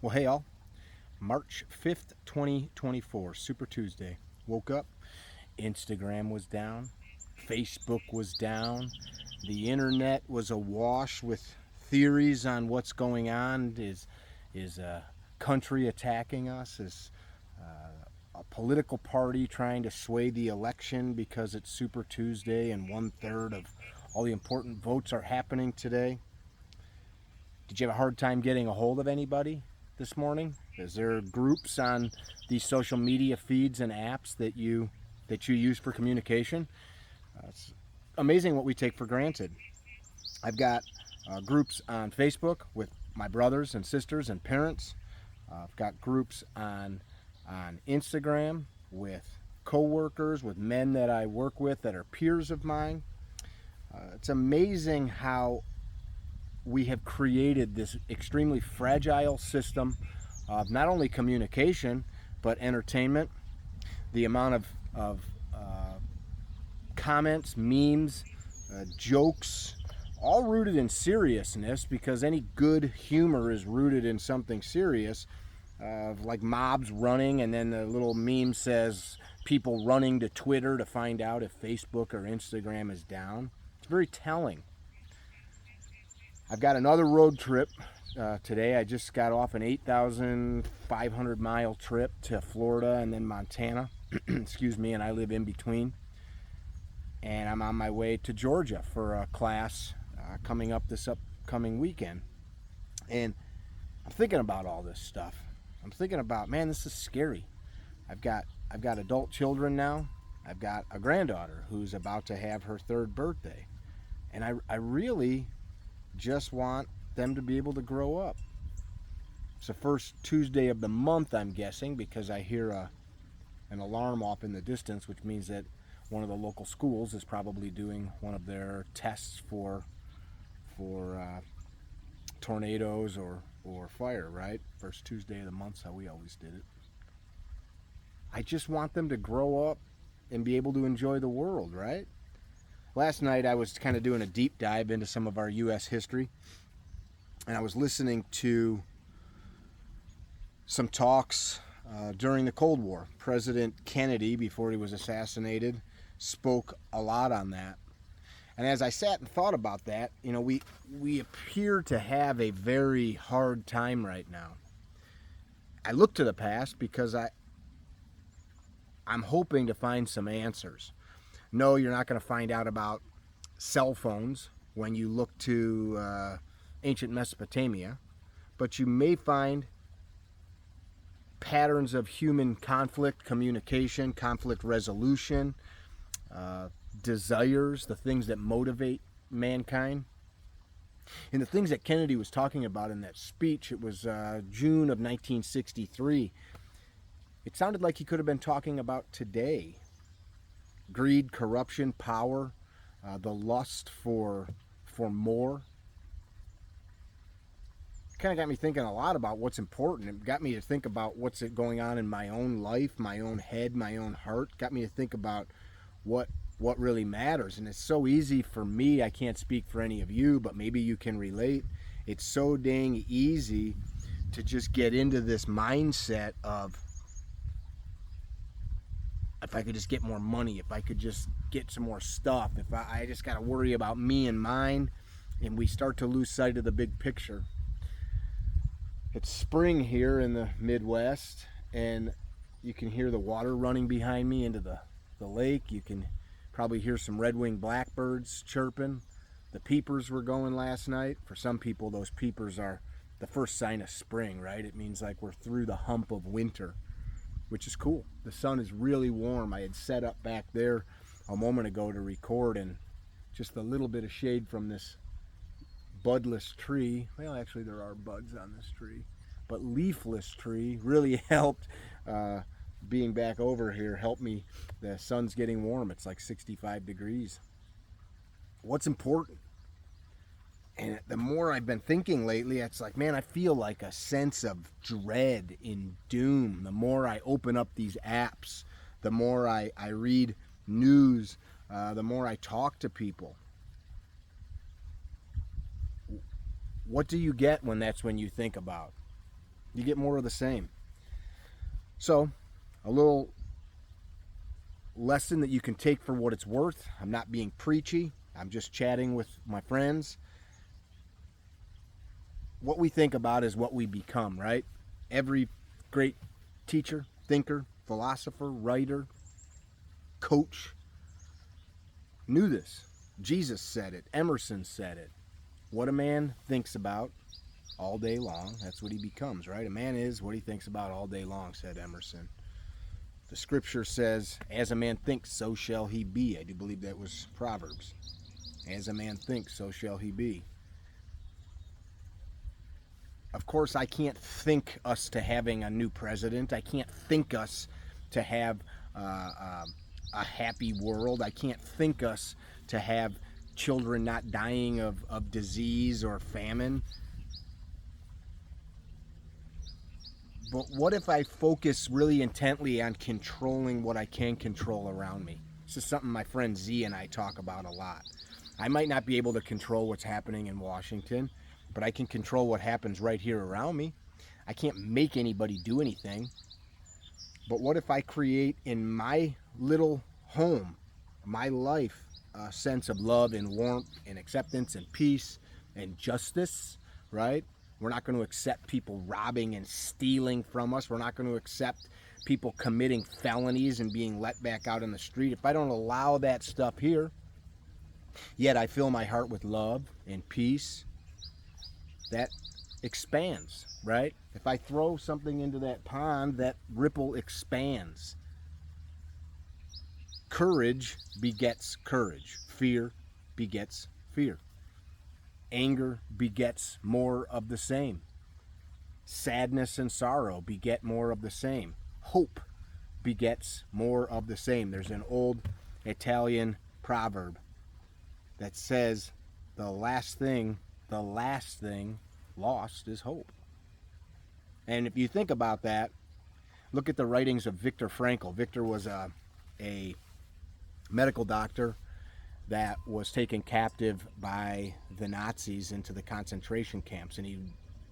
Well, hey all. March 5th, 2024, Super Tuesday. Woke up, Instagram was down, Facebook was down, the internet was awash with theories on what's going on. Is a country attacking us? Is a political party trying to sway the election because it's Super Tuesday and 1/3 of all the important votes are happening today? Did you have a hard time getting a hold of anybody this morning? Is there groups on these social media feeds and apps that you use for communication? It's amazing what we take for granted. I've got groups on Facebook with my brothers and sisters and parents. I've got groups on Instagram with coworkers, with men that I work with that are peers of mine. It's amazing how we have created this extremely fragile system of not only communication but entertainment. The amount of comments, memes, jokes, all rooted in seriousness, because any good humor is rooted in something serious, like mobs running, and then the little meme says people running to Twitter to find out if Facebook or Instagram is down. It's very telling. I've got another road trip today. I just got off an 8,500 mile trip to Florida and then Montana. Excuse me, and I live in between. And I'm on my way to Georgia for a class coming up this upcoming weekend. And I'm thinking about all this stuff. I'm thinking about, man, this is scary. I've got adult children now. I've got a granddaughter who's about to have her 3rd birthday. And I really just want them to be able to grow up. It's the first Tuesday of the month, I'm guessing, because I hear an alarm off in the distance, which means that one of the local schools is probably doing one of their tests for tornadoes or fire, right? First Tuesday of the month's how we always did it. I just want them to grow up and be able to enjoy the world, right? Last night I was kind of doing a deep dive into some of our U.S. history, and I was listening to some talks during the Cold War. President Kennedy, before he was assassinated, spoke a lot on that. And as I sat and thought about that, we appear to have a very hard time right now. I look to the past because I'm hoping to find some answers. No, you're not going to find out about cell phones when you look to ancient Mesopotamia, but you may find patterns of human conflict, communication, conflict resolution, desires, the things that motivate mankind. And the things that Kennedy was talking about in that speech, it was June of 1963. It sounded like he could have been talking about today. Greed, corruption, power, the lust for more. It kind of got me thinking a lot about what's important. It got me to think about what's going on in my own life, my own head, my own heart. It got me to think about what really matters. And it's so easy for me, I can't speak for any of you, but maybe you can relate. It's so dang easy to just get into this mindset of, if I could just get more money, if I could just get some more stuff, if I just got to worry about me and mine, and we start to lose sight of the big picture. It's spring here in the Midwest, and you can hear the water running behind me into the lake. You can probably hear some red-winged blackbirds chirping. The peepers were going last night. For some people, those peepers are the first sign of spring, right? It means like we're through the hump of winter, which is cool. The sun is really warm. I had set up back there a moment ago to record, and just a little bit of shade from this budless tree, well, actually there are buds on this tree, but leafless tree really helped. Being back over here helped me. The sun's getting warm. It's like 65 degrees. What's important? And the more I've been thinking lately, it's like, man, I feel like a sense of dread and doom. The more I open up these apps, the more I read news, the more I talk to people. What do you get when that's when you think about? You get more of the same. So, a little lesson that you can take for what it's worth. I'm not being preachy. I'm just chatting with my friends. What we think about is what we become, right? Every great teacher, thinker, philosopher, writer, coach knew this. Jesus said it. Emerson said it. What a man thinks about all day long, that's what he becomes, right? A man is what he thinks about all day long, said Emerson. The scripture says, as a man thinks, so shall he be. I do believe that was Proverbs. As a man thinks, so shall he be. Of course, I can't think us to having a new president. I can't think us to have a happy world. I can't think us to have children not dying of disease or famine. But what if I focus really intently on controlling what I can control around me? This is something my friend Z and I talk about a lot. I might not be able to control what's happening in Washington, but I can control what happens right here around me. I can't make anybody do anything. But what if I create in my little home, my life, a sense of love and warmth and acceptance and peace and justice, right? We're not going to accept people robbing and stealing from us. We're not going to accept people committing felonies and being let back out in the street. If I don't allow that stuff here, yet I fill my heart with love and peace, that expands, right? If I throw something into that pond, that ripple expands. Courage begets courage. Fear begets fear. Anger begets more of the same. Sadness and sorrow beget more of the same. Hope begets more of the same. There's an old Italian proverb that says the last thing lost is hope. And if you think about that, look at the writings of Viktor Frankl. Viktor was a medical doctor that was taken captive by the Nazis into the concentration camps, and he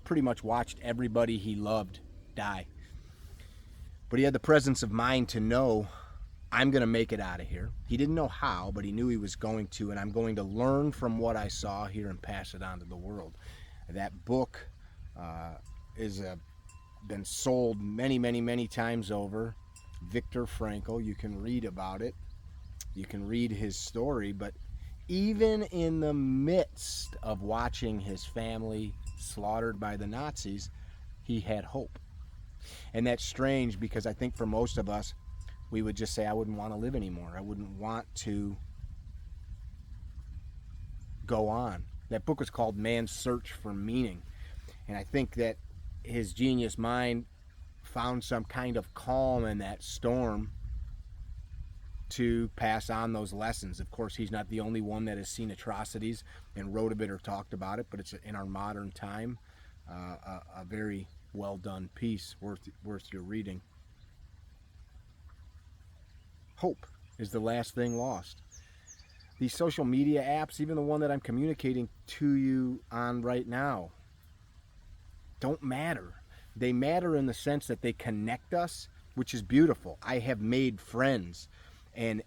pretty much watched everybody he loved die. But he had the presence of mind to know, I'm going to make it out of here. He didn't know how, but he knew he was going to, and I'm going to learn from what I saw here and pass it on to the world. That book is been sold many times over. Viktor Frankl, you can read about it. You can read his story, but even in the midst of watching his family slaughtered by the Nazis, he had hope. And that's strange because I think for most of us, we would just say, I wouldn't want to live anymore. I wouldn't want to go on. That book was called Man's Search for Meaning. And I think that his genius mind found some kind of calm in that storm to pass on those lessons. Of course, he's not the only one that has seen atrocities and wrote of it or talked about it, but it's in our modern time a very well done piece worth your reading. Hope is the last thing lost. These social media apps, even the one that I'm communicating to you on right now, don't matter. They matter in the sense that they connect us, which is beautiful. I have made friends and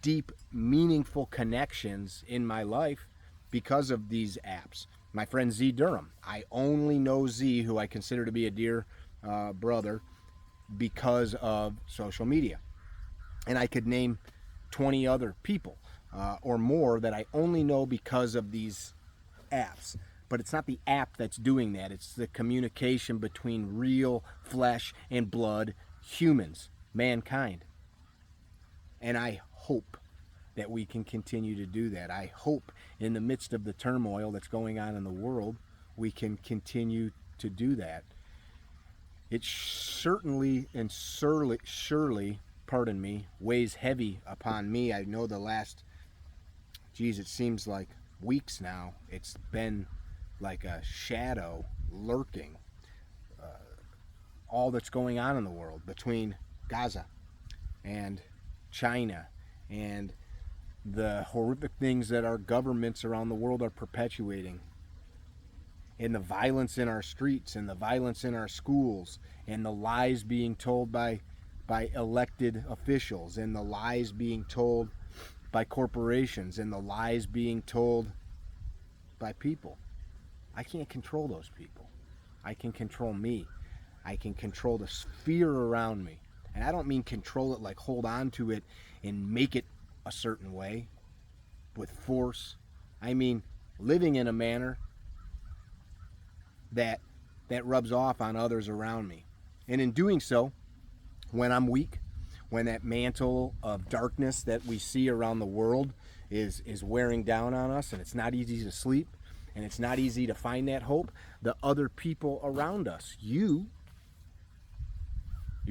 deep, meaningful connections in my life because of these apps. My friend Z Durham, I only know Z, who I consider to be a dear brother, because of social media. And I could name 20 other people or more that I only know because of these apps. But it's not the app that's doing that. It's the communication between real flesh and blood humans, mankind. And I hope that we can continue to do that. I hope in the midst of the turmoil that's going on in the world, we can continue to do that. It certainly and surely, pardon me, weighs heavy upon me. I know the last, it seems like weeks now, it's been like a shadow lurking. All that's going on in the world between Gaza and China and the horrific things that our governments around the world are perpetuating. and the violence in our streets and the violence in our schools and the lies being told by elected officials and the lies being told by corporations and the lies being told by people. I can't control those people. I can control me. I can control the sphere around me. And I don't mean control it like hold on to it and make it a certain way with force. I mean living in a manner that rubs off on others around me. And in doing so, when I'm weak, when that mantle of darkness that we see around the world is wearing down on us and it's not easy to sleep and it's not easy to find that hope, the other people around us, your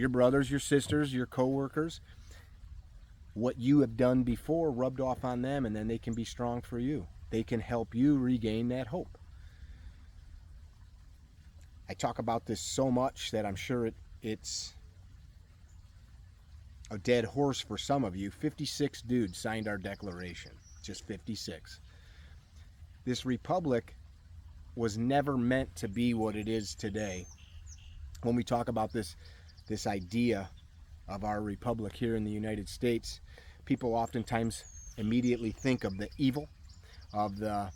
brothers, your sisters, your co-workers, what you have done before rubbed off on them, and then they can be strong for you. They can help you regain that hope. I talk about this so much that I'm sure it's a dead horse for some of you. 56 dudes signed our declaration. Just 56. This republic was never meant to be what it is today. When we talk about this idea of our republic here in the United States, people oftentimes immediately think of the evil, of the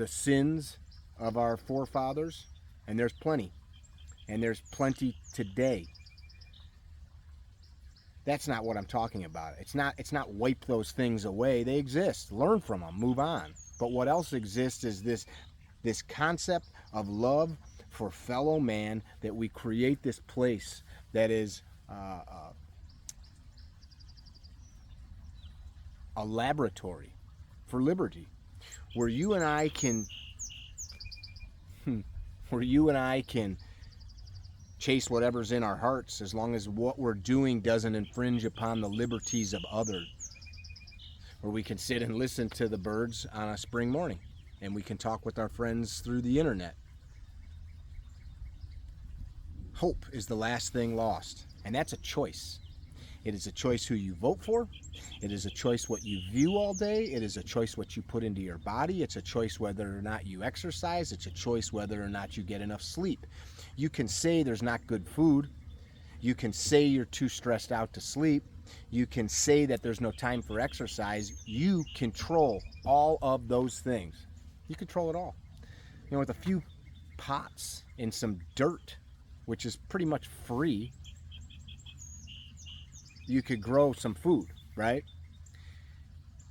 sins of our forefathers, and there's plenty. And there's plenty today. That's not what I'm talking about. It's not wipe those things away. They exist. Learn from them. Move on. But what else exists is this concept of love for fellow man, that we create this place that is a laboratory for liberty, where you and I can chase whatever's in our hearts, as long as what we're doing doesn't infringe upon the liberties of others. Where we can sit and listen to the birds on a spring morning, and we can talk with our friends through the internet. Hope is the last thing lost, and that's a choice. It is a choice who you vote for. It is a choice what you view all day. It is a choice what you put into your body. It's a choice whether or not you exercise. It's a choice whether or not you get enough sleep. You can say there's not good food. You can say you're too stressed out to sleep. You can say that there's no time for exercise. You control all of those things. You control it all. You know, with a few pots and some dirt, which is pretty much free, you could grow some food, right?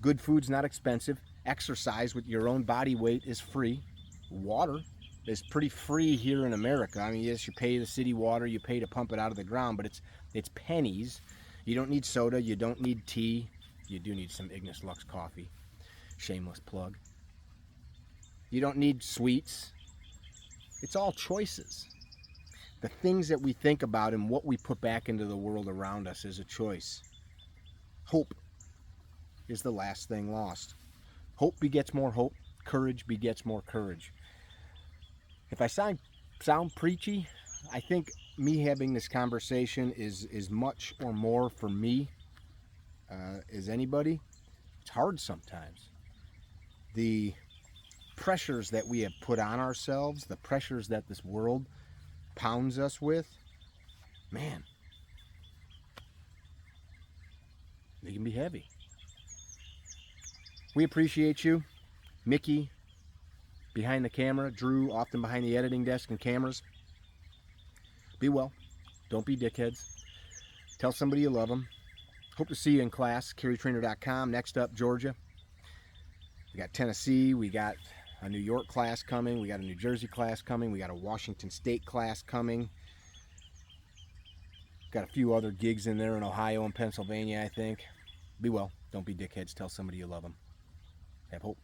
Good food's not expensive. Exercise with your own body weight is free. Water is pretty free here in America. I mean, yes, you pay the city water, you pay to pump it out of the ground, but it's pennies. You don't need soda, you don't need tea. You do need some Ignis Lux coffee. Shameless plug. You don't need sweets. It's all choices. The things that we think about and what we put back into the world around us is a choice. Hope is the last thing lost. Hope begets more hope. Courage begets more courage. If I sound preachy, I think me having this conversation is much or more for me as anybody. It's hard sometimes. The pressures that we have put on ourselves, the pressures that this world pounds us with, man, they can be heavy. We appreciate you. Mickey behind the camera, Drew often behind the editing desk and cameras. Be well. Don't be dickheads. Tell somebody you love them. Hope to see you in class. CarryTrainer.com. Next up, Georgia. We got Tennessee. We got a New York class coming. We got a New Jersey class coming. We got a Washington State class coming. Got a few other gigs in there in Ohio and Pennsylvania, I think. Be well. Don't be dickheads. Tell somebody you love them. Have hope.